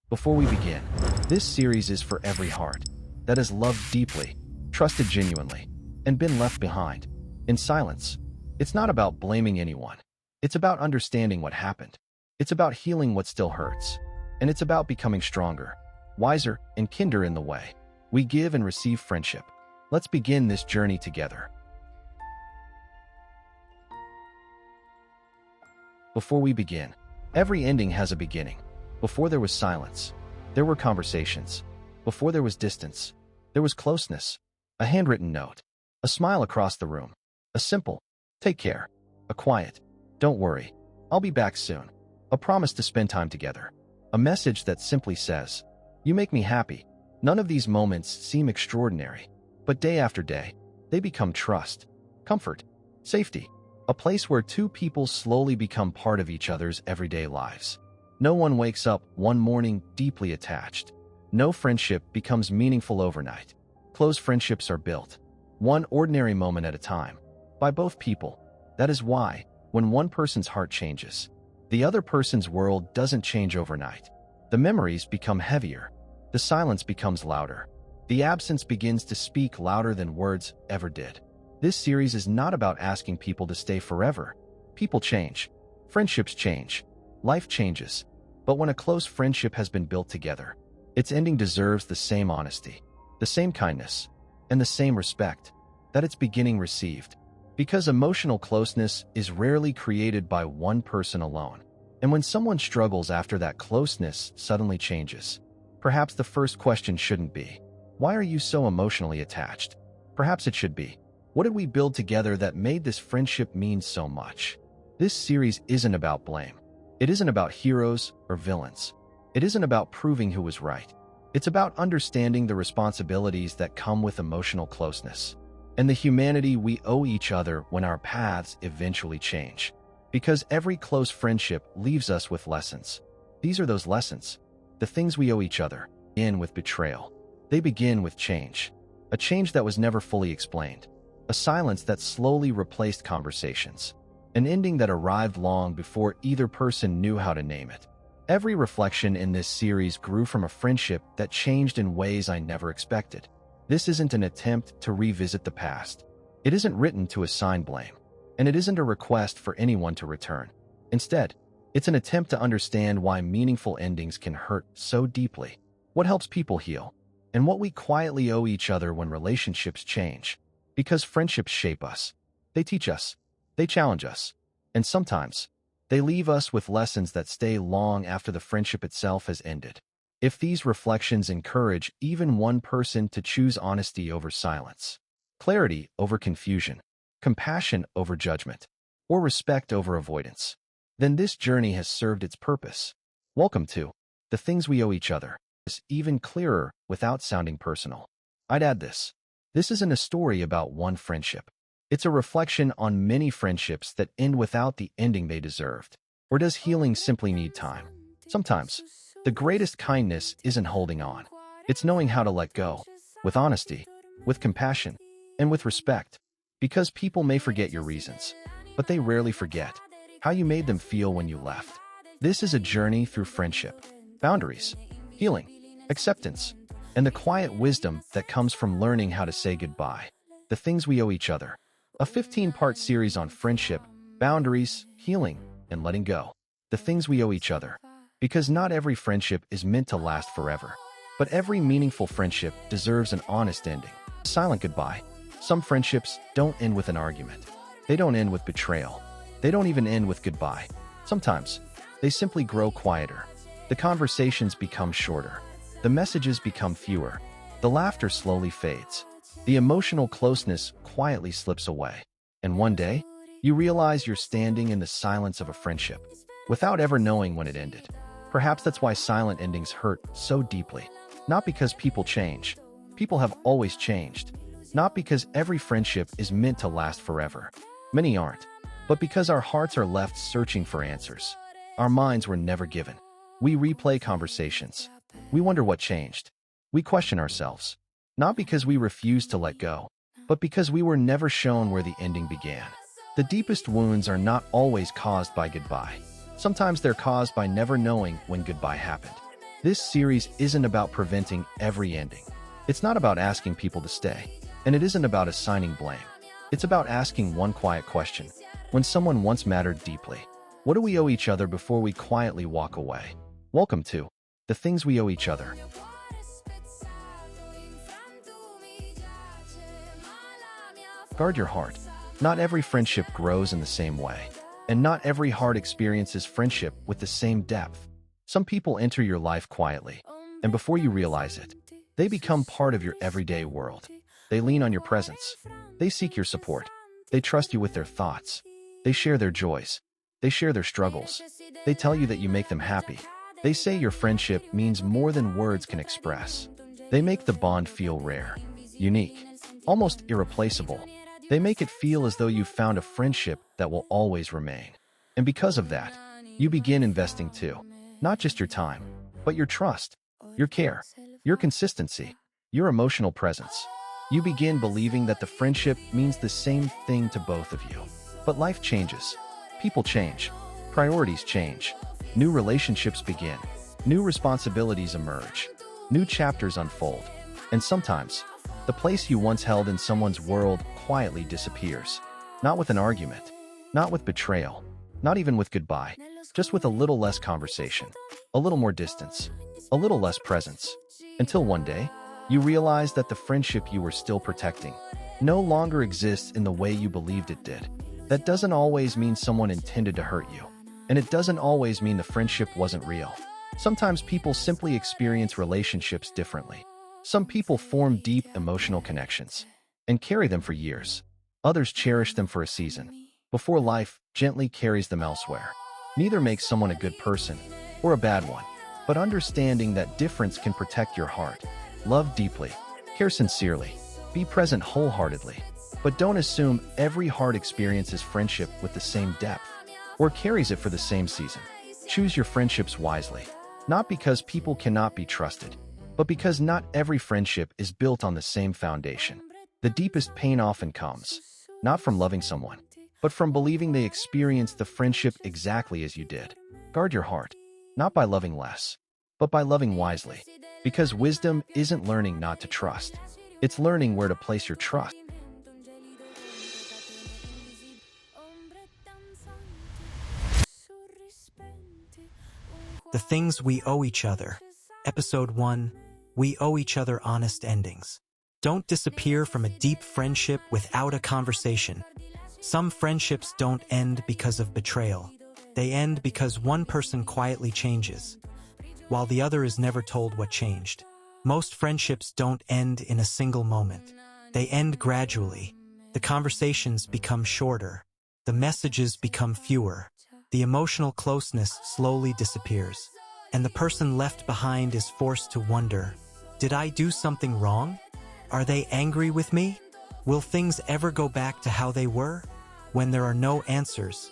Before we begin, this series is for every heart that has loved deeply, trusted genuinely, and been left behind in silence. It's not about blaming anyone. It's about understanding what happened. It's about healing what still hurts. And it's about becoming stronger, wiser, and kinder in the way we give and receive friendship. Let's begin this journey together. Before we begin, every ending has a beginning. Before there was silence, there were conversations. Before there was distance, there was closeness. A handwritten note, a smile across the room, a simple, "Take care," a quiet, "Don't worry, I'll be back soon," a promise to spend time together, a message that simply says, "You make me happy." None of these moments seem extraordinary, but day after day, they become trust, comfort, safety, a place where two people slowly become part of each other's everyday lives. No one wakes up one morning deeply attached. No friendship becomes meaningful overnight. Close friendships are built, one ordinary moment at a time, by both people. That is why, when one person's heart changes, the other person's world doesn't change overnight. The memories become heavier. The silence becomes louder. The absence begins to speak louder than words ever did. This series is not about asking people to stay forever. People change. Friendships change. Life changes. But when a close friendship has been built together, its ending deserves the same honesty, the same kindness, and the same respect that its beginning received. Because emotional closeness is rarely created by one person alone. And when someone struggles after that closeness suddenly changes, perhaps the first question shouldn't be, "Why are you so emotionally attached?" Perhaps it should be, "What did we build together that made this friendship mean so much?" This series isn't about blame. It isn't about heroes or villains. It isn't about proving who was right. It's about understanding the responsibilities that come with emotional closeness and the humanity we owe each other when our paths eventually change. Because every close friendship leaves us with lessons. These are those lessons, the things we owe each other, in with betrayal. They begin with change, a change that was never fully explained, a silence that slowly replaced conversations, an ending that arrived long before either person knew how to name it. Every reflection in this series grew from a friendship that changed in ways I never expected. This isn't an attempt to revisit the past. It isn't written to assign blame, and it isn't a request for anyone to return. Instead, it's an attempt to understand why meaningful endings can hurt so deeply, what helps people heal, and what we quietly owe each other when relationships change. Because friendships shape us. They teach us. They challenge us. And sometimes, they leave us with lessons that stay long after the friendship itself has ended. If these reflections encourage even one person to choose honesty over silence, clarity over confusion, compassion over judgment, or respect over avoidance, then this journey has served its purpose. Welcome to The Things We Owe Each Other. It's even clearer without sounding personal. I'd add this. This isn't a story about one friendship. It's a reflection on many friendships that end without the ending they deserved. Or does healing simply need time? Sometimes, the greatest kindness isn't holding on. It's knowing how to let go, with honesty, with compassion, and with respect. Because people may forget your reasons, but they rarely forget how you made them feel when you left. This is a journey through friendship, boundaries, healing, acceptance, and the quiet wisdom that comes from learning how to say goodbye. The Things We Owe Each Other. A 15-part series on friendship, boundaries, healing, and letting go. The things we owe each other. Because not every friendship is meant to last forever. But every meaningful friendship deserves an honest ending. A silent goodbye. Some friendships don't end with an argument. They don't end with betrayal. They don't even end with goodbye. Sometimes, they simply grow quieter. The conversations become shorter. The messages become fewer. The laughter slowly fades. The emotional closeness quietly slips away. And one day, you realize you're standing in the silence of a friendship, without ever knowing when it ended. Perhaps that's why silent endings hurt so deeply. Not because people change. People have always changed. Not because every friendship is meant to last forever. Many aren't. But because our hearts are left searching for answers. Our minds were never given. We replay conversations. We wonder what changed. We question ourselves. Not because we refuse to let go, but because we were never shown where the ending began. The deepest wounds are not always caused by goodbye. Sometimes they're caused by never knowing when goodbye happened. This series isn't about preventing every ending. It's not about asking people to stay. And it isn't about assigning blame. It's about asking one quiet question. When someone once mattered deeply, what do we owe each other before we quietly walk away? Welcome to The Things We Owe Each Other. Guard your heart. Not every friendship grows in the same way. And not every heart experiences friendship with the same depth. Some people enter your life quietly, and before you realize it, they become part of your everyday world. They lean on your presence. They seek your support. They trust you with their thoughts. They share their joys. They share their struggles. They tell you that you make them happy. They say your friendship means more than words can express. They make the bond feel rare, unique, almost irreplaceable. They make it feel as though you've found a friendship that will always remain. And because of that, you begin investing too. Not just your time, but your trust, your care, your consistency, your emotional presence. You begin believing that the friendship means the same thing to both of you. But life changes. People change. Priorities change. New relationships begin. New responsibilities emerge. New chapters unfold. And sometimes, the place you once held in someone's world quietly disappears. Not with an argument. Not with betrayal. Not even with goodbye. Just with a little less conversation. A little more distance. A little less presence. Until one day, you realize that the friendship you were still protecting no longer exists in the way you believed it did. That doesn't always mean someone intended to hurt you. And it doesn't always mean the friendship wasn't real. Sometimes people simply experience relationships differently. Some people form deep emotional connections and carry them for years. Others cherish them for a season, before life gently carries them elsewhere. Neither makes someone a good person or a bad one, but understanding that difference can protect your heart. Love deeply, care sincerely, be present wholeheartedly, but don't assume every heart experiences friendship with the same depth or carries it for the same season. Choose your friendships wisely, not because people cannot be trusted, but because not every friendship is built on the same foundation. The deepest pain often comes, not from loving someone, but from believing they experienced the friendship exactly as you did. Guard your heart, not by loving less, but by loving wisely. Because wisdom isn't learning not to trust. It's learning where to place your trust. The Things We Owe Each Other. Episode 1. We owe each other honest endings. Don't disappear from a deep friendship without a conversation. Some friendships don't end because of betrayal. They end because one person quietly changes, while the other is never told what changed. Most friendships don't end in a single moment. They end gradually. The conversations become shorter. The messages become fewer. The emotional closeness slowly disappears. And the person left behind is forced to wonder, did I do something wrong? Are they angry with me? Will things ever go back to how they were? When there are no answers,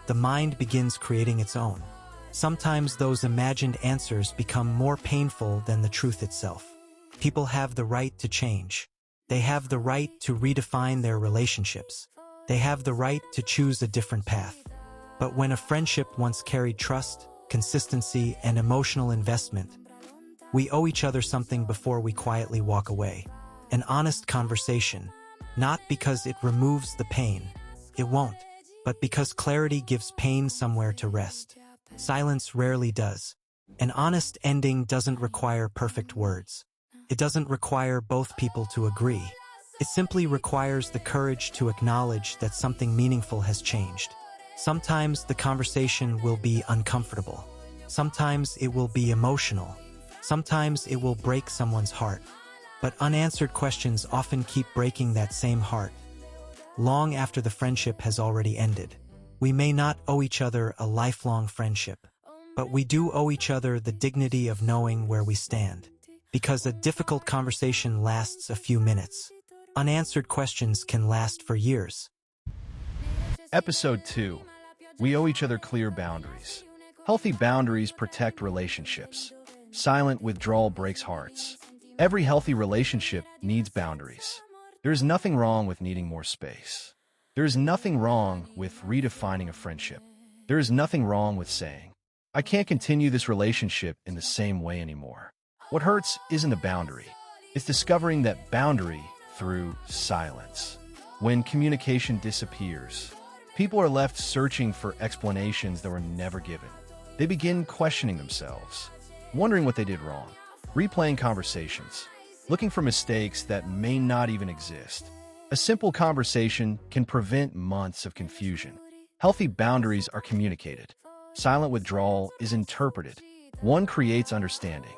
the mind begins creating its own. Sometimes those imagined answers become more painful than the truth itself. People have the right to change. They have the right to redefine their relationships. They have the right to choose a different path. But when a friendship once carried trust, consistency, and emotional investment, we owe each other something before we quietly walk away. An honest conversation, not because it removes the pain. It won't. But because clarity gives pain somewhere to rest. Silence rarely does. An honest ending doesn't require perfect words. It doesn't require both people to agree. It simply requires the courage to acknowledge that something meaningful has changed. Sometimes the conversation will be uncomfortable. Sometimes it will be emotional. Sometimes it will break someone's heart. But unanswered questions often keep breaking that same heart, long after the friendship has already ended. We may not owe each other a lifelong friendship, but we do owe each other the dignity of knowing where we stand. Because a difficult conversation lasts a few minutes, unanswered questions can last for years. Episode 2. We owe each other clear boundaries. Healthy boundaries protect relationships. Silent withdrawal breaks hearts. Every healthy relationship needs boundaries. There is nothing wrong with needing more space. There is nothing wrong with redefining a friendship. There is nothing wrong with saying, I can't continue this relationship in the same way anymore. What hurts isn't a boundary. It's discovering that boundary through silence. When communication disappears, people are left searching for explanations that were never given. They begin questioning themselves, wondering what they did wrong, replaying conversations, looking for mistakes that may not even exist. A simple conversation can prevent months of confusion. Healthy boundaries are communicated. Silent withdrawal is interpreted. One creates understanding.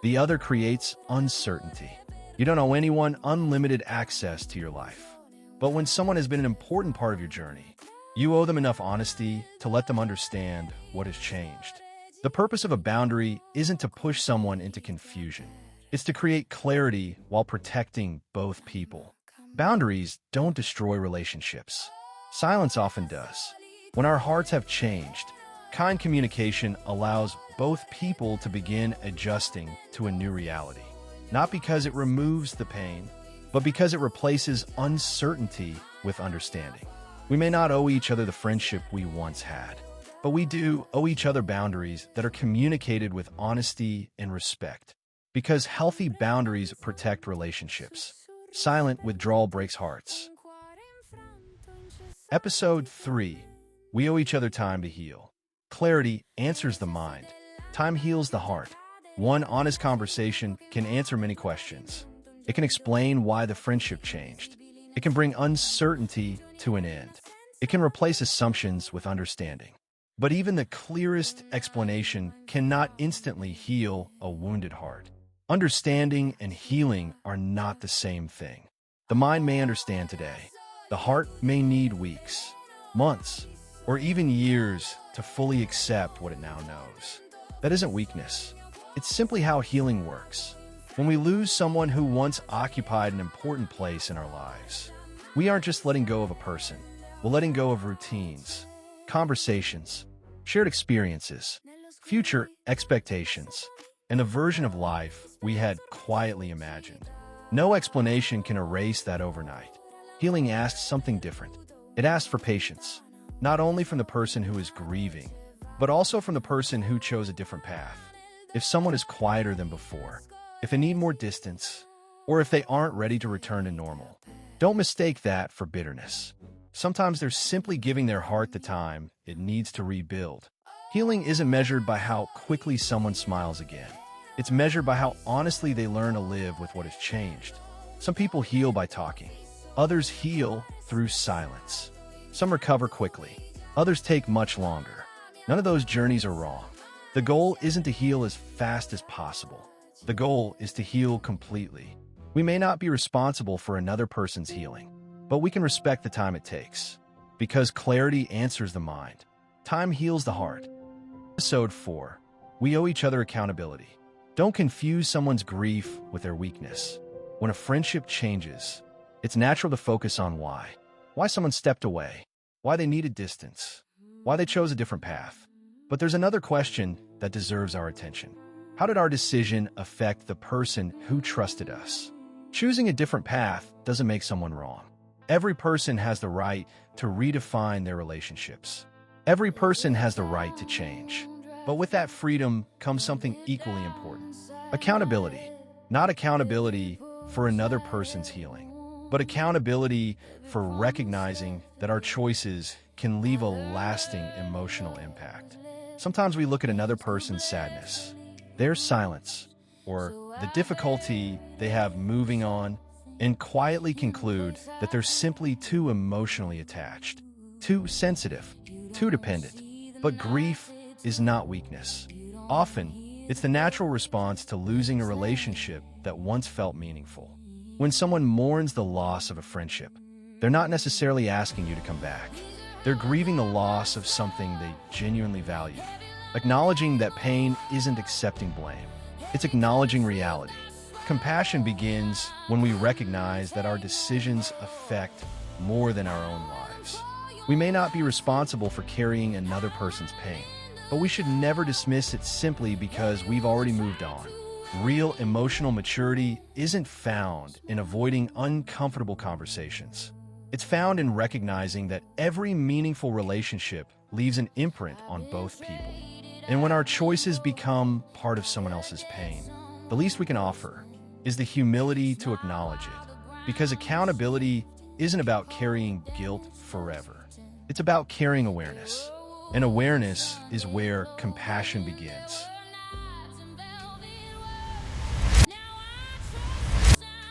The other creates uncertainty. You don't owe anyone unlimited access to your life. But when someone has been an important part of your journey, you owe them enough honesty to let them understand what has changed. The purpose of a boundary isn't to push someone into confusion. It's to create clarity while protecting both people. Boundaries don't destroy relationships. Silence often does. When our hearts have changed, kind communication allows both people to begin adjusting to a new reality. Not because it removes the pain, but because it replaces uncertainty with understanding. We may not owe each other the friendship we once had, but we do owe each other boundaries that are communicated with honesty and respect. Because healthy boundaries protect relationships. Silent withdrawal breaks hearts. Episode 3. We owe each other time to heal. Clarity answers the mind. Time heals the heart. One honest conversation can answer many questions. It can explain why the friendship changed. It can bring uncertainty to an end. It can replace assumptions with understanding. But even the clearest explanation cannot instantly heal a wounded heart. Understanding and healing are not the same thing. The mind may understand today. The heart may need weeks, months, or even years to fully accept what it now knows. That isn't weakness. It's simply how healing works. When we lose someone who once occupied an important place in our lives, we aren't just letting go of a person. We're letting go of routines, conversations, shared experiences, future expectations, and a version of life we had quietly imagined. No explanation can erase that overnight. Healing asks something different. It asks for patience, not only from the person who is grieving, but also from the person who chose a different path. If someone is quieter than before, if they need more distance, or if they aren't ready to return to normal, don't mistake that for bitterness. Sometimes they're simply giving their heart the time it needs to rebuild. Healing isn't measured by how quickly someone smiles again. It's measured by how honestly they learn to live with what has changed. Some people heal by talking. Others heal through silence. Some recover quickly. Others take much longer. None of those journeys are wrong. The goal isn't to heal as fast as possible. The goal is to heal completely. We may not be responsible for another person's healing, but we can respect the time it takes. Because clarity answers the mind. Time heals the heart. Episode 4. We owe each other accountability. Don't confuse someone's grief with their weakness. When a friendship changes, it's natural to focus on why. Why someone stepped away. Why they needed distance. Why they chose a different path. But there's another question that deserves our attention. How did our decision affect the person who trusted us? Choosing a different path doesn't make someone wrong. Every person has the right to redefine their relationships. Every person has the right to change. But with that freedom comes something equally important. Accountability. Not accountability for another person's healing, but accountability for recognizing that our choices can leave a lasting emotional impact. Sometimes we look at another person's sadness, their silence, or the difficulty they have moving on, and quietly conclude that they're simply too emotionally attached, too sensitive, too dependent. But grief is not weakness. Often, it's the natural response to losing a relationship that once felt meaningful. When someone mourns the loss of a friendship, they're not necessarily asking you to come back. They're grieving the loss of something they genuinely value. Acknowledging that pain isn't accepting blame. It's acknowledging reality. Compassion begins when we recognize that our decisions affect more than our own lives. We may not be responsible for carrying another person's pain, but we should never dismiss it simply because we've already moved on. Real emotional maturity isn't found in avoiding uncomfortable conversations. It's found in recognizing that every meaningful relationship leaves an imprint on both people. And when our choices become part of someone else's pain, the least we can offer is the humility to acknowledge it. Because accountability isn't about carrying guilt forever. It's about carrying awareness. And awareness is where compassion begins.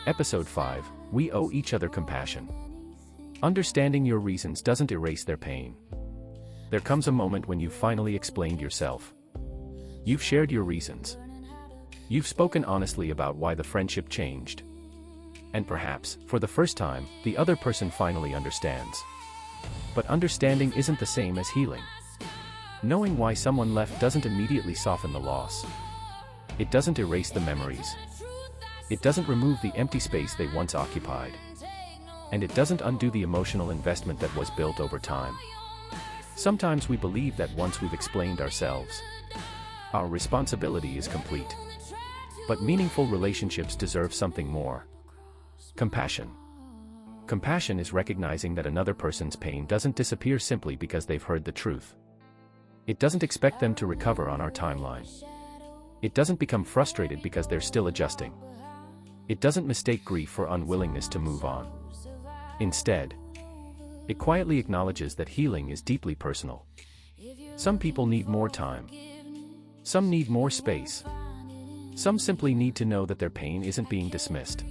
Episode 5. We owe each other compassion. Understanding your reasons doesn't erase their pain. There comes a moment when you've finally explained yourself. You've shared your reasons. You've spoken honestly about why the friendship changed. And perhaps, for the first time, the other person finally understands. But understanding isn't the same as healing. Knowing why someone left doesn't immediately soften the loss. It doesn't erase the memories. It doesn't remove the empty space they once occupied. And it doesn't undo the emotional investment that was built over time. Sometimes we believe that once we've explained ourselves, our responsibility is complete. But meaningful relationships deserve something more. Compassion. Compassion is recognizing that another person's pain doesn't disappear simply because they've heard the truth. It doesn't expect them to recover on our timeline. It doesn't become frustrated because they're still adjusting. It doesn't mistake grief for unwillingness to move on. Instead, it quietly acknowledges that healing is deeply personal. Some people need more time. Some need more space. Some simply need to know that their pain isn't being dismissed.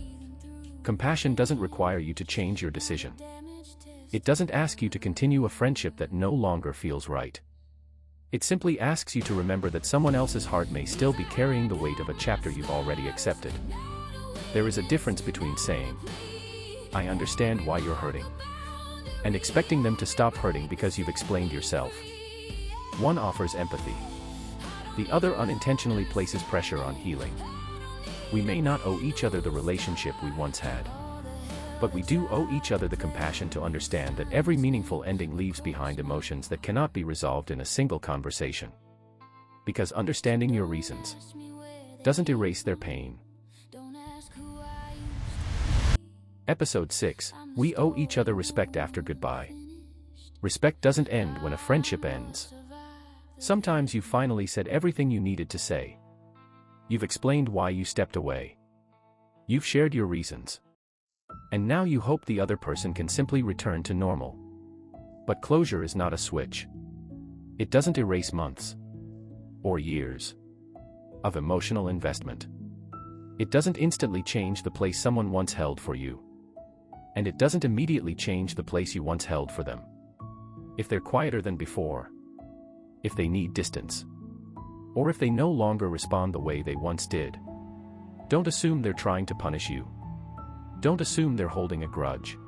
Compassion doesn't require you to change your decision. It doesn't ask you to continue a friendship that no longer feels right. It simply asks you to remember that someone else's heart may still be carrying the weight of a chapter you've already accepted. There is a difference between saying, "I understand why you're hurting," and expecting them to stop hurting because you've explained yourself. One offers empathy. The other unintentionally places pressure on healing. We may not owe each other the relationship we once had. But we do owe each other the compassion to understand that every meaningful ending leaves behind emotions that cannot be resolved in a single conversation. Because understanding your reasons doesn't erase their pain. Episode 6. We owe each other respect after goodbye. Respect doesn't end when a friendship ends. Sometimes you finally said everything you needed to say. You've explained why you stepped away. You've shared your reasons. And now you hope the other person can simply return to normal. But closure is not a switch. It doesn't erase months or years of emotional investment. It doesn't instantly change the place someone once held for you. And it doesn't immediately change the place you once held for them. If they're quieter than before, if they need distance, or if they no longer respond the way they once did, don't assume they're trying to punish you. Don't assume they're holding a grudge.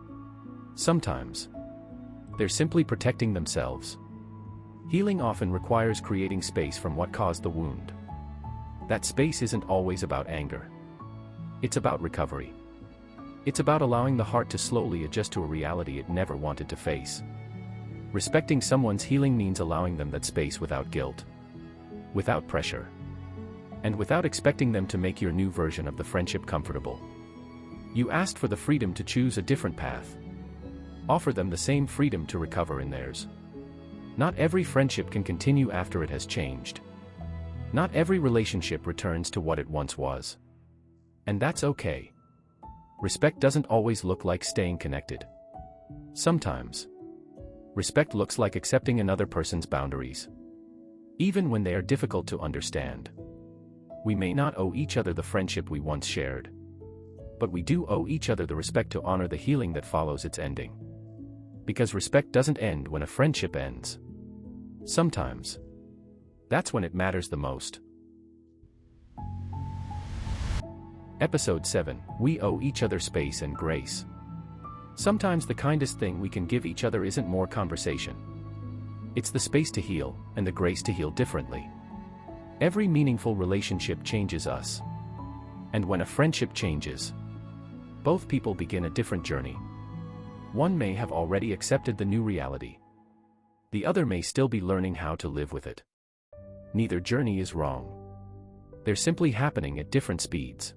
Sometimes, they're simply protecting themselves. Healing often requires creating space from what caused the wound. That space isn't always about anger. It's about recovery. It's about allowing the heart to slowly adjust to a reality it never wanted to face. Respecting someone's healing means allowing them that space without guilt, without pressure, and without expecting them to make your new version of the friendship comfortable. You asked for the freedom to choose a different path. Offer them the same freedom to recover in theirs. Not every friendship can continue after it has changed. Not every relationship returns to what it once was. And that's okay. Respect doesn't always look like staying connected. Sometimes, respect looks like accepting another person's boundaries, even when they are difficult to understand. We may not owe each other the friendship we once shared, but we do owe each other the respect to honor the healing that follows its ending. Because respect doesn't end when a friendship ends. Sometimes, that's when it matters the most. Episode 7. We owe each other space and grace. Sometimes the kindest thing we can give each other isn't more conversation. It's the space to heal, and the grace to heal differently. Every meaningful relationship changes us. And when a friendship changes, both people begin a different journey. One may have already accepted the new reality. The other may still be learning how to live with it. Neither journey is wrong. They're simply happening at different speeds.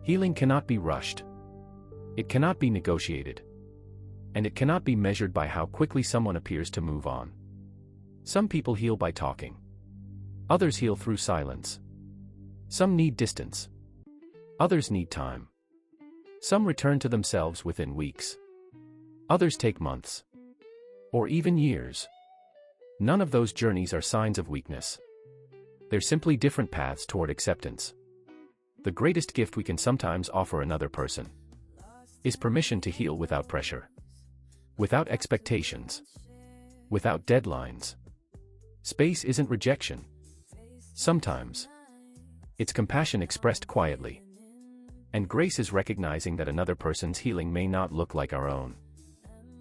Healing cannot be rushed. It cannot be negotiated. And it cannot be measured by how quickly someone appears to move on. Some people heal by talking. Others heal through silence. Some need distance. Others need time. Some return to themselves within weeks. Others take months. Or even years. None of those journeys are signs of weakness. They're simply different paths toward acceptance. The greatest gift we can sometimes offer another person is permission to heal without pressure, without expectations, without deadlines. Space isn't rejection. Sometimes it's compassion expressed quietly. And grace is recognizing that another person's healing may not look like our own.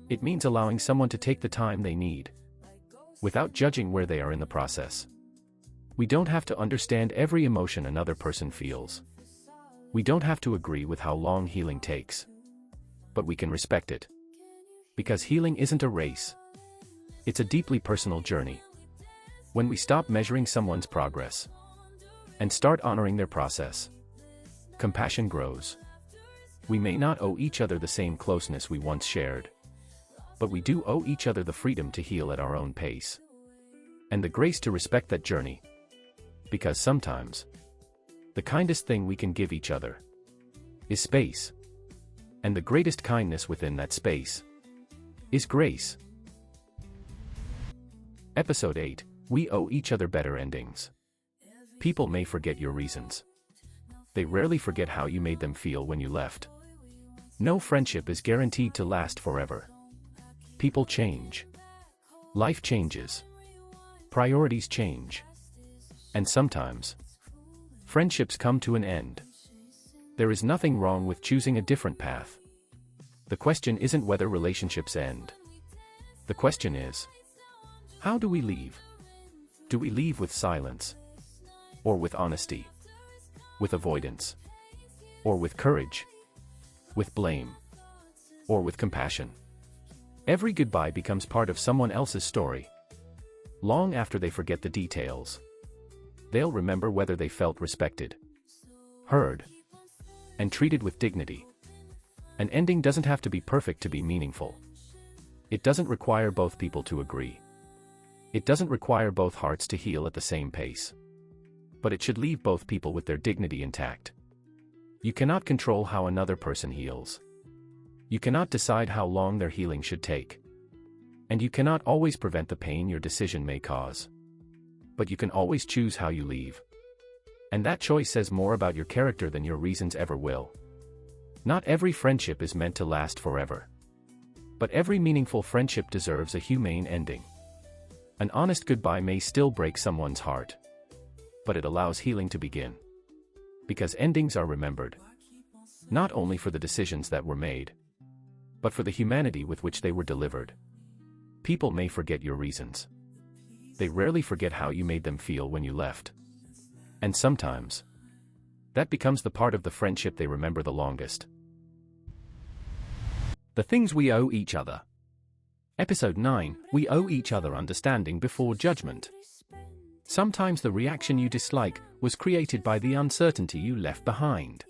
It means allowing someone to take the time they need, without judging where they are in the process. We don't have to understand every emotion another person feels. We don't have to agree with how long healing takes. But we can respect it. Because healing isn't a race. It's a deeply personal journey. When we stop measuring someone's progress and start honoring their process, compassion grows. We may not owe each other the same closeness we once shared, but we do owe each other the freedom to heal at our own pace. And the grace to respect that journey. Because sometimes, the kindest thing we can give each other is space. And the greatest kindness within that space is grace. Episode 8. We owe each other better endings. People may forget your reasons. They rarely forget how you made them feel when you left. No friendship is guaranteed to last forever. People change. Life changes. Priorities change. And sometimes, friendships come to an end. There is nothing wrong with choosing a different path. The question isn't whether relationships end. The question is, how do we leave? Do we leave with silence? Or with honesty? With avoidance? Or with courage? With blame? Or with compassion? Every goodbye becomes part of someone else's story. Long after they forget the details, they'll remember whether they felt respected, heard, and treated with dignity. An ending doesn't have to be perfect to be meaningful. It doesn't require both people to agree. It doesn't require both hearts to heal at the same pace. But it should leave both people with their dignity intact. You cannot control how another person heals. You cannot decide how long their healing should take. And you cannot always prevent the pain your decision may cause. But you can always choose how you leave. And that choice says more about your character than your reasons ever will. Not every friendship is meant to last forever. But every meaningful friendship deserves a humane ending. An honest goodbye may still break someone's heart. But it allows healing to begin. Because endings are remembered. Not only for the decisions that were made, but for the humanity with which they were delivered. People may forget your reasons. They rarely forget how you made them feel when you left. And sometimes, that becomes the part of the friendship they remember the longest. The things we owe each other. Episode 9. We owe each other understanding before judgment. Sometimes the reaction you dislike was created by the uncertainty you left behind.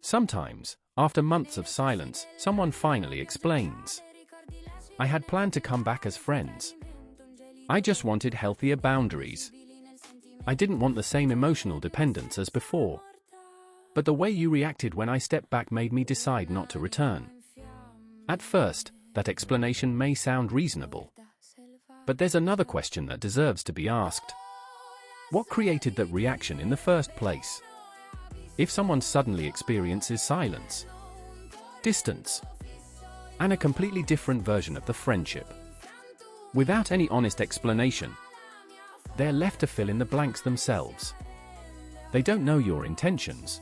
Sometimes, after months of silence, someone finally explains. I had planned to come back as friends. I just wanted healthier boundaries. I didn't want the same emotional dependence as before. But the way you reacted when I stepped back made me decide not to return. At first, that explanation may sound reasonable. But there's another question that deserves to be asked. What created that reaction in the first place? If someone suddenly experiences silence, distance, and a completely different version of the friendship, without any honest explanation, they're left to fill in the blanks themselves. They don't know your intentions.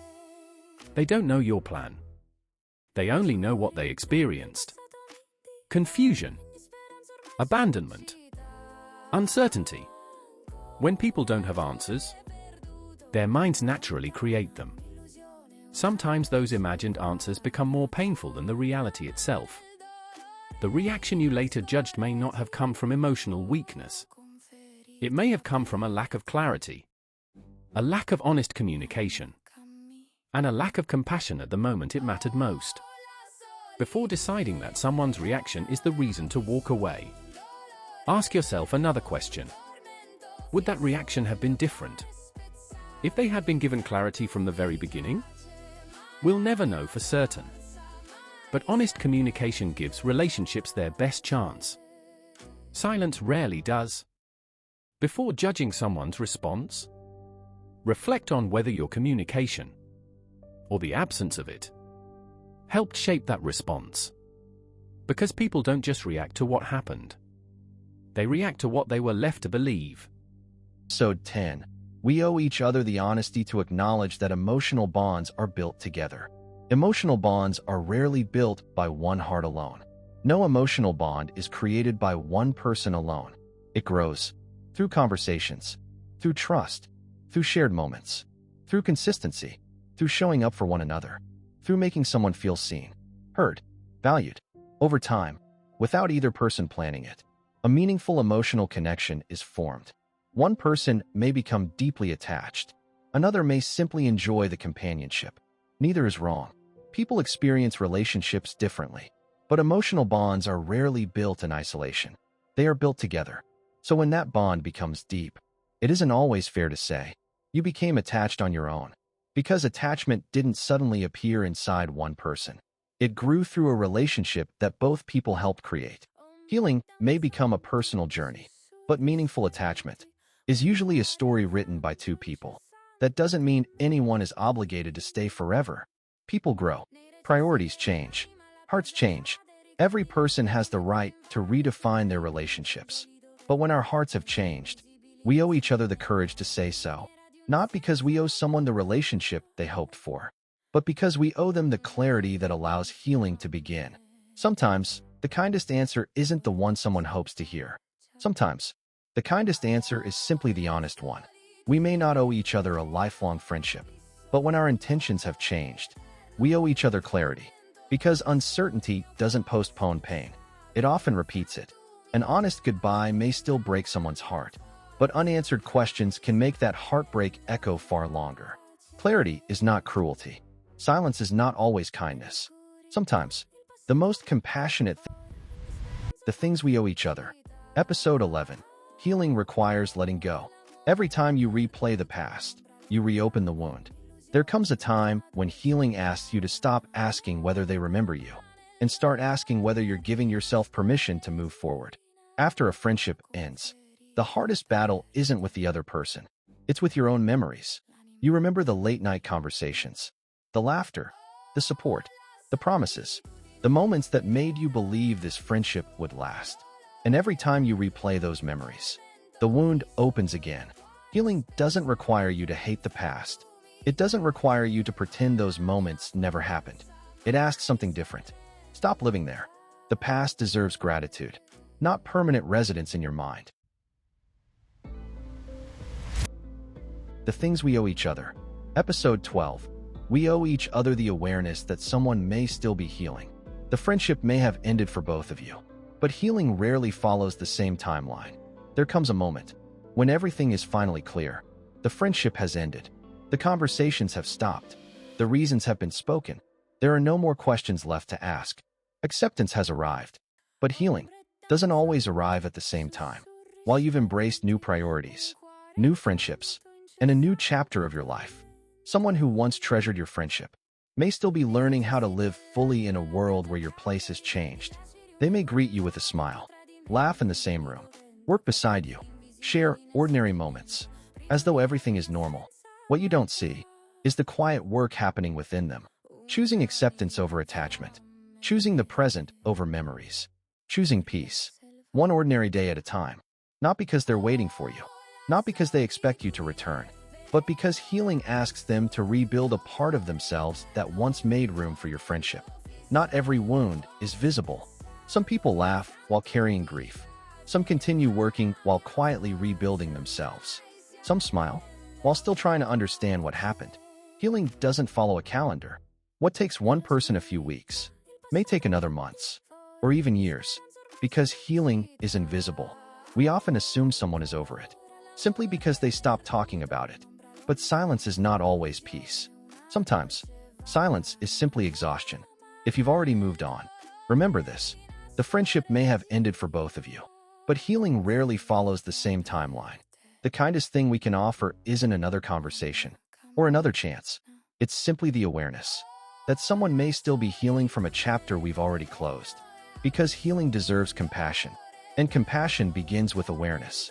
They don't know your plan. They only know what they experienced. Confusion, abandonment, uncertainty. When people don't have answers, their minds naturally create them. Sometimes those imagined answers become more painful than the reality itself. The reaction you later judged may not have come from emotional weakness. It may have come from a lack of clarity, a lack of honest communication, and a lack of compassion at the moment it mattered most. Before deciding that someone's reaction is the reason to walk away, ask yourself another question. Would that reaction have been different if they had been given clarity from the very beginning? We'll never know for certain. But honest communication gives relationships their best chance. Silence rarely does. Before judging someone's response, reflect on whether your communication, or the absence of it, helped shape that response. Because people don't just react to what happened. They react to what they were left to believe. Episode 10. We owe each other the honesty to acknowledge that emotional bonds are built together. Emotional bonds are rarely built by one heart alone. No emotional bond is created by one person alone. It grows through conversations, through trust, through shared moments, through consistency, through showing up for one another, through making someone feel seen, heard, valued. Over time, without either person planning it, a meaningful emotional connection is formed. One person may become deeply attached. Another may simply enjoy the companionship. Neither is wrong. People experience relationships differently, but emotional bonds are rarely built in isolation. They are built together. So when that bond becomes deep, it isn't always fair to say, you became attached on your own, because attachment didn't suddenly appear inside one person. It grew through a relationship that both people helped create. Healing may become a personal journey, but meaningful attachment is usually a story written by two people. That doesn't mean anyone is obligated to stay forever. People grow. Priorities change. Hearts change. Every person has the right to redefine their relationships. But when our hearts have changed, we owe each other the courage to say so. Not because we owe someone the relationship they hoped for, but because we owe them the clarity that allows healing to begin. Sometimes, the kindest answer isn't the one someone hopes to hear. Sometimes, the kindest answer is simply the honest one. We may not owe each other a lifelong friendship, but when our intentions have changed, we owe each other clarity. Because uncertainty doesn't postpone pain. It often repeats it. An honest goodbye may still break someone's heart, but unanswered questions can make that heartbreak echo far longer. Clarity is not cruelty. Silence is not always kindness. Sometimes, the most compassionate the things we owe each other. Episode 11. Healing requires letting go. Every time you replay the past, you reopen the wound. There comes a time when healing asks you to stop asking whether they remember you, and start asking whether you're giving yourself permission to move forward. After a friendship ends, the hardest battle isn't with the other person. It's with your own memories. You remember the late-night conversations, the laughter, the support, the promises, the moments that made you believe this friendship would last. And every time you replay those memories, the wound opens again. Healing doesn't require you to hate the past. It doesn't require you to pretend those moments never happened. It asks something different. Stop living there. The past deserves gratitude, not permanent residence in your mind. The things we owe each other. Episode 12. We owe each other the awareness that someone may still be healing. The friendship may have ended for both of you, but healing rarely follows the same timeline. There comes a moment when everything is finally clear. The friendship has ended. The conversations have stopped. The reasons have been spoken. There are no more questions left to ask. Acceptance has arrived. But healing doesn't always arrive at the same time. While you've embraced new priorities, new friendships, and a new chapter of your life, someone who once treasured your friendship may still be learning how to live fully in a world where your place has changed. They may greet you with a smile, laugh in the same room, work beside you, share ordinary moments, as though everything is normal. What you don't see is the quiet work happening within them, choosing acceptance over attachment, choosing the present over memories, choosing peace, one ordinary day at a time, not because they're waiting for you, not because they expect you to return, but because healing asks them to rebuild a part of themselves that once made room for your friendship. Not every wound is visible. Some people laugh while carrying grief. Some continue working while quietly rebuilding themselves. Some smile while still trying to understand what happened. Healing doesn't follow a calendar. What takes one person a few weeks may take another months, or even years. Because healing is invisible, we often assume someone is over it, simply because they stopped talking about it. But silence is not always peace. Sometimes, silence is simply exhaustion. If you've already moved on, remember this. The friendship may have ended for both of you, but healing rarely follows the same timeline. The The kindest thing we can offer isn't another conversation or another chance. It's simply the awareness that someone may still be healing from a chapter we've already closed. Because healing deserves compassion, and compassion begins with awareness.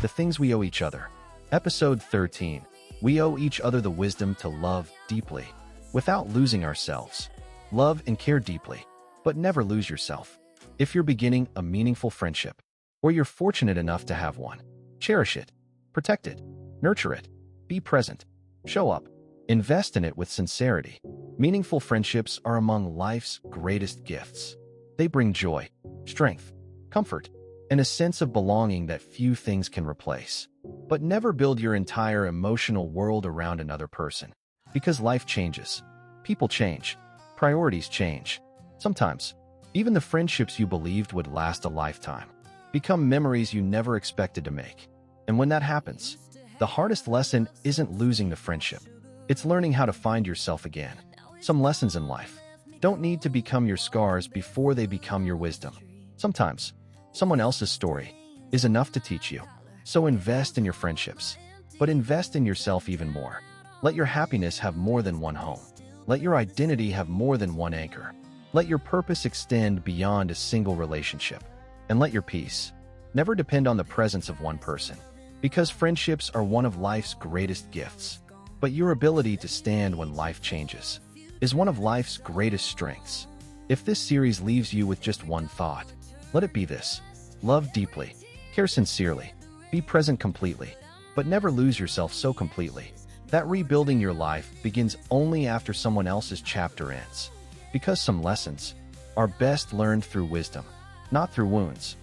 The things we owe each other. Episode 13. We owe each other the wisdom to love deeply, without losing ourselves. Love and care deeply, but never lose yourself. If you're beginning a meaningful friendship, or you're fortunate enough to have one, cherish it, protect it, nurture it, be present, show up, invest in it with sincerity. Meaningful friendships are among life's greatest gifts. They bring joy, strength, comfort, and a sense of belonging that few things can replace. But never build your entire emotional world around another person. Because life changes, people change, priorities change. Sometimes, even the friendships you believed would last a lifetime become memories you never expected to make. And when that happens, the hardest lesson isn't losing the friendship. It's learning how to find yourself again. Some lessons in life don't need to become your scars before they become your wisdom. Sometimes, someone else's story is enough to teach you. So invest in your friendships, but invest in yourself even more. Let your happiness have more than one home. Let your identity have more than one anchor. Let your purpose extend beyond a single relationship. And let your peace never depend on the presence of one person. Because friendships are one of life's greatest gifts. But your ability to stand when life changes is one of life's greatest strengths. If this series leaves you with just one thought, let it be this: love deeply, care sincerely, be present completely, but never lose yourself so completely that rebuilding your life begins only after someone else's chapter ends. Because some lessons are best learned through wisdom, not through wounds.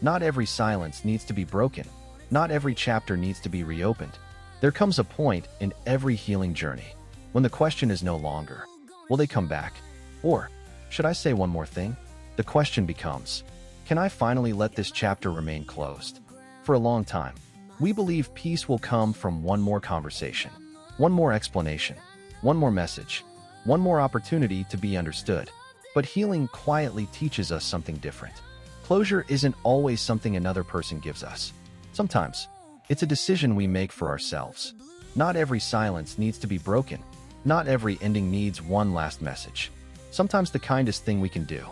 Not every silence needs to be broken. Not every chapter needs to be reopened. There comes a point in every healing journey when the question is no longer, will they come back? Or, should I say one more thing? The question becomes, can I finally let this chapter remain closed? For a long time, we believe peace will come from one more conversation, one more explanation, one more message, one more opportunity to be understood. But healing quietly teaches us something different. Closure isn't always something another person gives us. Sometimes, it's a decision we make for ourselves. Not every silence needs to be broken. Not every ending needs one last message. Sometimes the kindest thing we can do,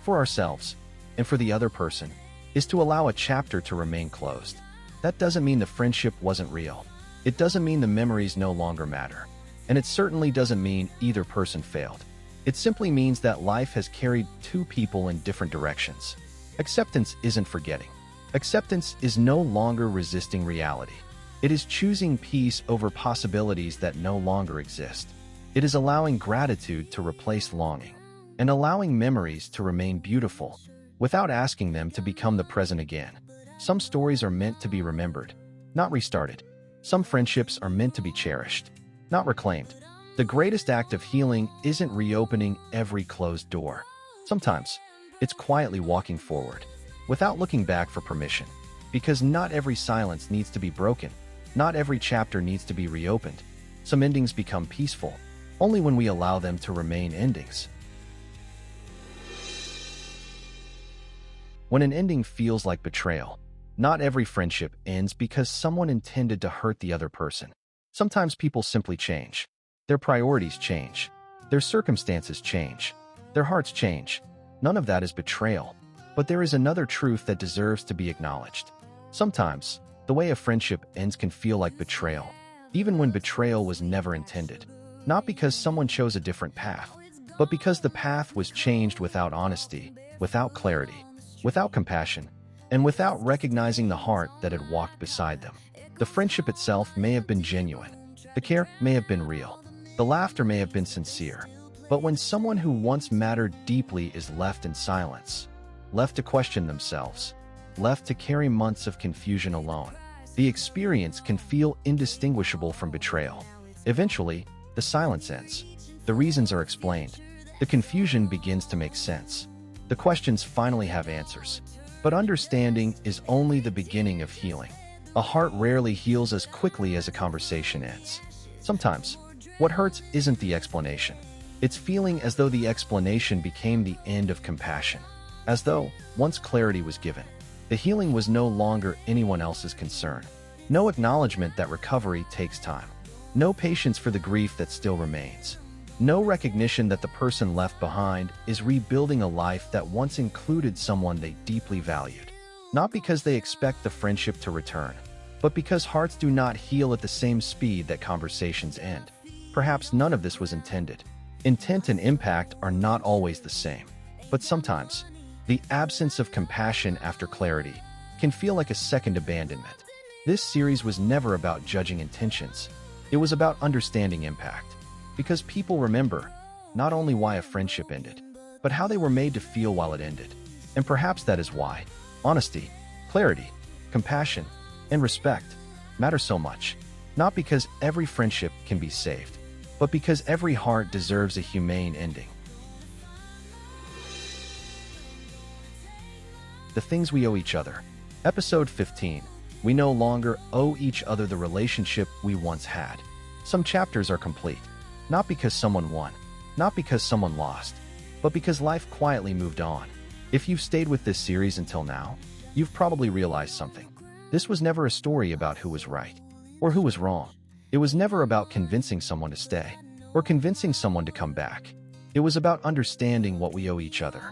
for ourselves and for the other person, is to allow a chapter to remain closed. That doesn't mean the friendship wasn't real. It doesn't mean the memories no longer matter. And it certainly doesn't mean either person failed. It simply means that life has carried two people in different directions. Acceptance isn't forgetting. Acceptance is no longer resisting reality. It is choosing peace over possibilities that no longer exist. It is allowing gratitude to replace longing, and allowing memories to remain beautiful, without asking them to become the present again. Some stories are meant to be remembered, not restarted. Some friendships are meant to be cherished, not reclaimed. The greatest act of healing isn't reopening every closed door. Sometimes, it's quietly walking forward, without looking back for permission. Because not every silence needs to be broken. Not every chapter needs to be reopened. Some endings become peaceful only when we allow them to remain endings. When an ending feels like betrayal, not every friendship ends because someone intended to hurt the other person. Sometimes people simply change. Their priorities change. Their circumstances change. Their hearts change. None of that is betrayal. But there is another truth that deserves to be acknowledged. Sometimes, the way a friendship ends can feel like betrayal, even when betrayal was never intended. Not because someone chose a different path, but because the path was changed without honesty, without clarity, without compassion, and without recognizing the heart that had walked beside them. The friendship itself may have been genuine. The care may have been real. The laughter may have been sincere. But when someone who once mattered deeply is left in silence, left to question themselves, left to carry months of confusion alone, the experience can feel indistinguishable from betrayal. Eventually, the silence ends. The reasons are explained. The confusion begins to make sense. The questions finally have answers. But understanding is only the beginning of healing. A heart rarely heals as quickly as a conversation ends. Sometimes, what hurts isn't the explanation. It's feeling as though the explanation became the end of compassion. As though, once clarity was given, the healing was no longer anyone else's concern. No acknowledgement that recovery takes time. No patience for the grief that still remains. No recognition that the person left behind is rebuilding a life that once included someone they deeply valued. Not because they expect the friendship to return, but because hearts do not heal at the same speed that conversations end. Perhaps none of this was intended. Intent and impact are not always the same. But sometimes, the absence of compassion after clarity can feel like a second abandonment. This series was never about judging intentions. It was about understanding impact. Because people remember not only why a friendship ended, but how they were made to feel while it ended. And perhaps that is why honesty, clarity, compassion, and respect matter so much. Not because every friendship can be saved, but because every heart deserves a humane ending. The Things We Owe Each Other. Episode 15. We no longer owe each other the relationship we once had. Some chapters are complete, not because someone won, not because someone lost, but because life quietly moved on. If you've stayed with this series until now, you've probably realized something. This was never a story about who was right or who was wrong. It was never about convincing someone to stay or convincing someone to come back. It was about understanding what we owe each other.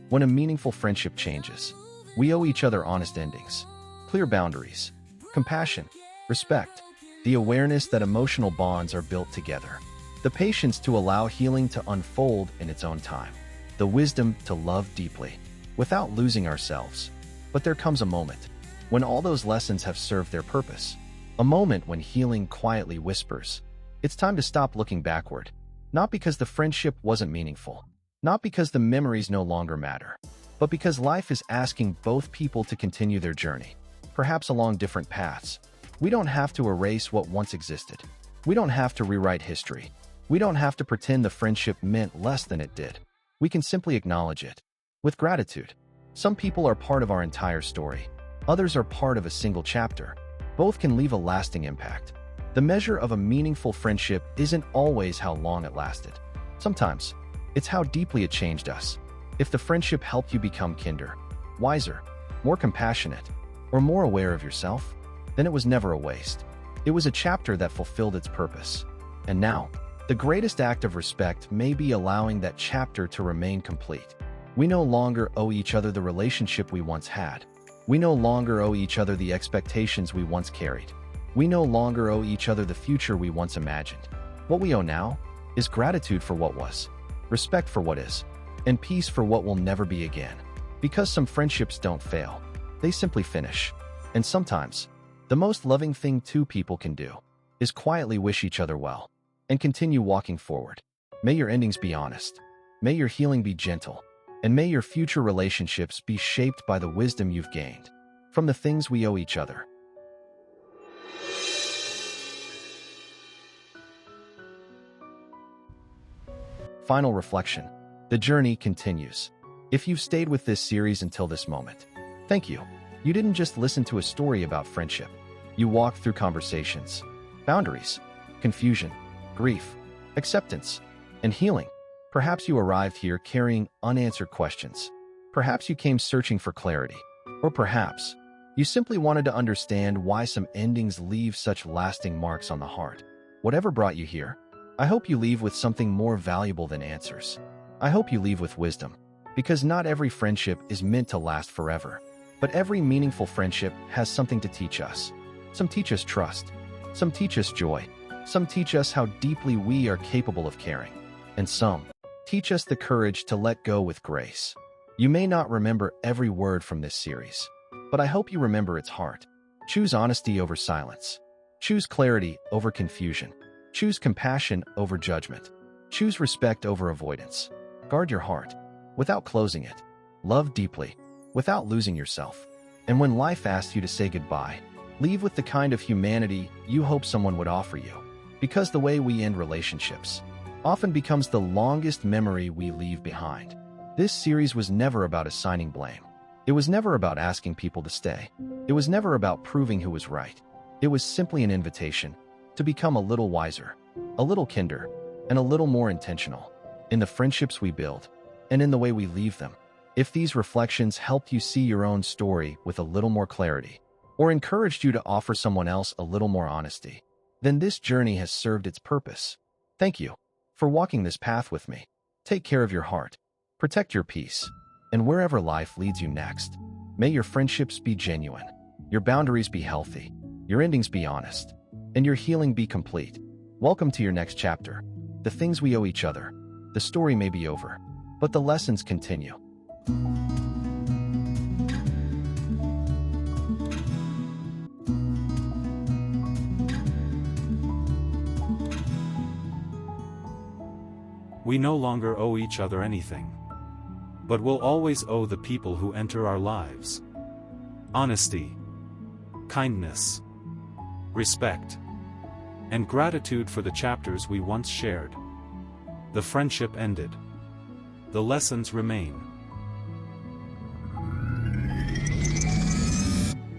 When a meaningful friendship changes, we owe each other honest endings, clear boundaries, compassion, respect, the awareness that emotional bonds are built together, the patience to allow healing to unfold in its own time, the wisdom to love deeply without losing ourselves. But there comes a moment when all those lessons have served their purpose, a moment when healing quietly whispers, it's time to stop looking backward, not because the friendship wasn't meaningful, not because the memories no longer matter, but because life is asking both people to continue their journey, perhaps along different paths. We don't have to erase what once existed. We don't have to rewrite history. We don't have to pretend the friendship meant less than it did. We can simply acknowledge it with gratitude. Some people are part of our entire story. Others are part of a single chapter. Both can leave a lasting impact. The measure of a meaningful friendship isn't always how long it lasted. Sometimes, it's how deeply it changed us. If the friendship helped you become kinder, wiser, more compassionate, or more aware of yourself, then it was never a waste. It was a chapter that fulfilled its purpose. And now, the greatest act of respect may be allowing that chapter to remain complete. We no longer owe each other the relationship we once had. We no longer owe each other the expectations we once carried. We no longer owe each other the future we once imagined. What we owe now is gratitude for what was, respect for what is, and peace for what will never be again. Because some friendships don't fail, they simply finish. And sometimes, the most loving thing two people can do is quietly wish each other well and continue walking forward. May your endings be honest. May your healing be gentle. And may your future relationships be shaped by the wisdom you've gained from the things we owe each other. Final reflection. The journey continues. If you've stayed with this series until this moment, thank you. You didn't just listen to a story about friendship. You walked through conversations, boundaries, confusion, grief, acceptance, and healing. Perhaps you arrived here carrying unanswered questions. Perhaps you came searching for clarity. Or perhaps you simply wanted to understand why some endings leave such lasting marks on the heart. Whatever brought you here, I hope you leave with something more valuable than answers. I hope you leave with wisdom, because not every friendship is meant to last forever. But every meaningful friendship has something to teach us. Some teach us trust. Some teach us joy. Some teach us how deeply we are capable of caring. And some teach us the courage to let go with grace. You may not remember every word from this series, but I hope you remember its heart. Choose honesty over silence. Choose clarity over confusion. Choose compassion over judgment. Choose respect over avoidance. Guard your heart without closing it. Love deeply without losing yourself. And when life asks you to say goodbye, leave with the kind of humanity you hope someone would offer you. Because the way we end relationships often becomes the longest memory we leave behind. This series was never about assigning blame. It was never about asking people to stay. It was never about proving who was right. It was simply an invitation to become a little wiser, a little kinder, and a little more intentional. in the friendships we build, and in the way we leave them. If these reflections helped you see your own story with a little more clarity, or encouraged you to offer someone else a little more honesty, then this journey has served its purpose. Thank you for walking this path with me. Take care of your heart, protect your peace, and wherever life leads you next, may your friendships be genuine, your boundaries be healthy, your endings be honest, and your healing be complete. Welcome to your next chapter. The things we owe each other. The story may be over, but the lessons continue. We no longer owe each other anything. But we'll always owe the people who enter our lives honesty, kindness, respect, and gratitude for the chapters we once shared. The friendship ended. The lessons remain.